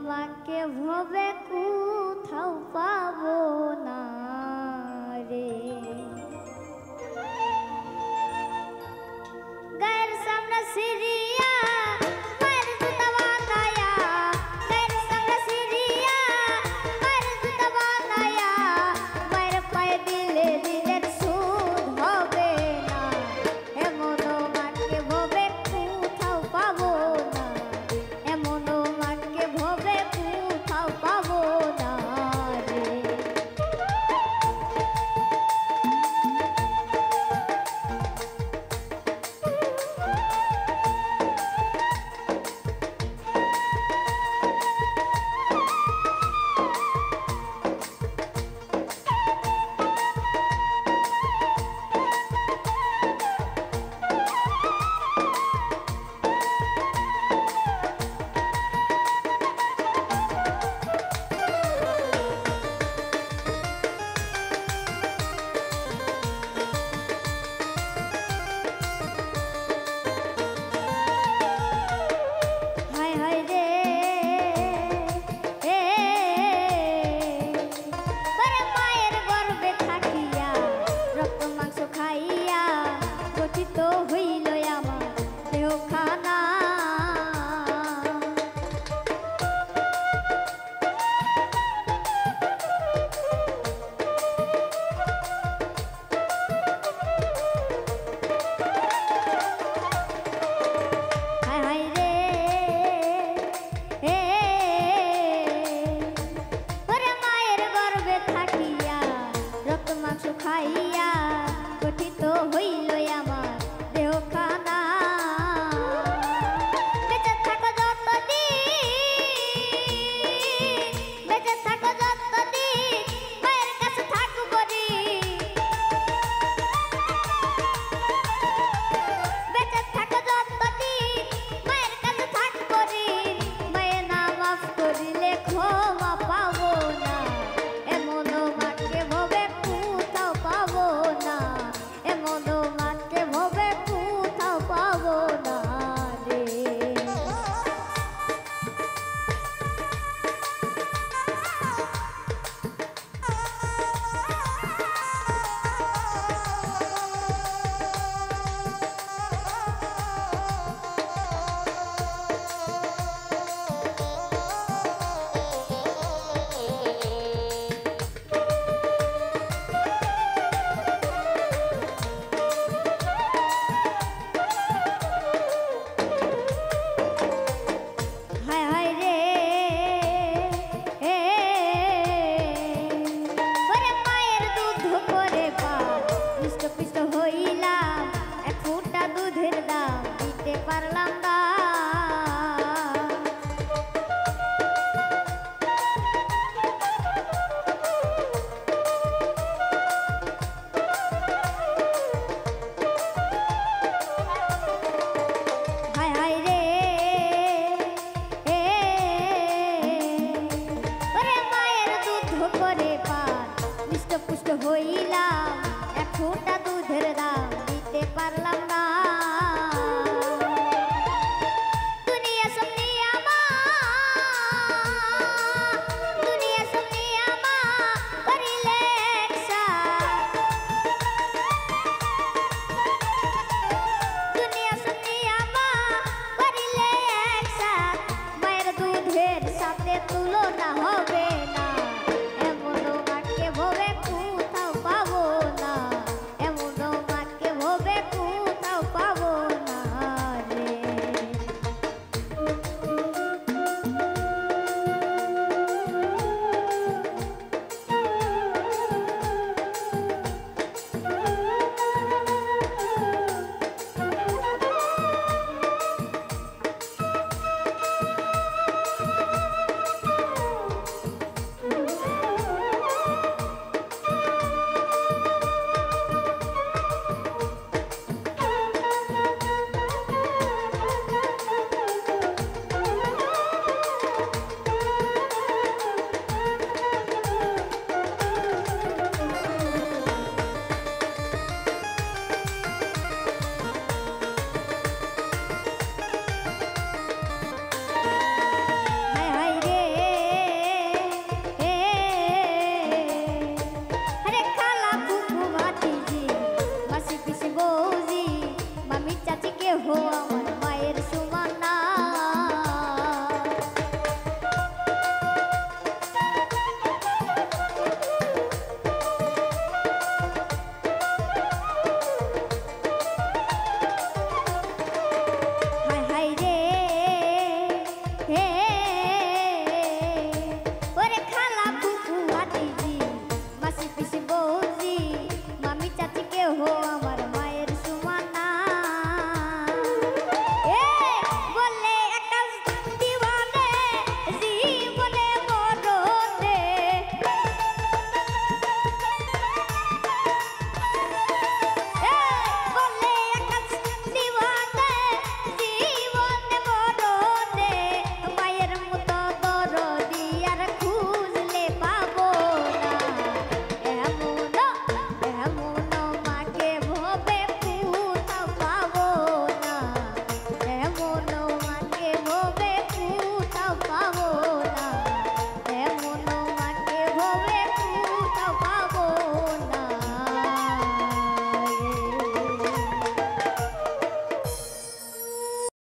মাকে ভবে কোথাও পাবো না রে। গায়ের সামনে সিরিয়া মায়ের জুতা বানায়া, গায়ের সামনে সিরিয়া মায়ের জুতা বানায়া, মায়ের পায়ে দিলে দিনের সুদ হবে না। এমন মাকে ভবে কোথাও পাবো না, এমন মাকে ভবে কোথাও পাবো না রে। তো হইল আমার দেহখানা, হায় হায় রে ওরে মায়ের গর্ভে থাকিয়া রক্ত মাংস খাইয়া গঠিত হইল আমার দেহখানা। বেঁচে থাকো যতদিন, বেঁচে থাকো যতদিন মায়ের কাছে থাকবো রে। বেঁচে থাকো যতদিন মায়ের কাছে থাকবো রে। মায়ের না মাফ করিলে ক্ষমা পাবো না, এমন মাকে ভবে কোথাও পাবো না, এমন মাকে ভবে কোথাও পাবো না রে। দুধের দাম দিতে পারলাম না, হায় হায় রে ওরে মায়ের দুধ করে পান হৃষ্টপুষ্ট হইলাম, এক ফোঁটা দুধের দাম দিতে পারলাম না। দুনিয়া সামনে আমার, দুনিয়া সামনে আমার করিলে একসাথ, দুনিয়া সামনে আমার করিলে একসাথ, মায়ের দুধের সাথে তুলনা হবে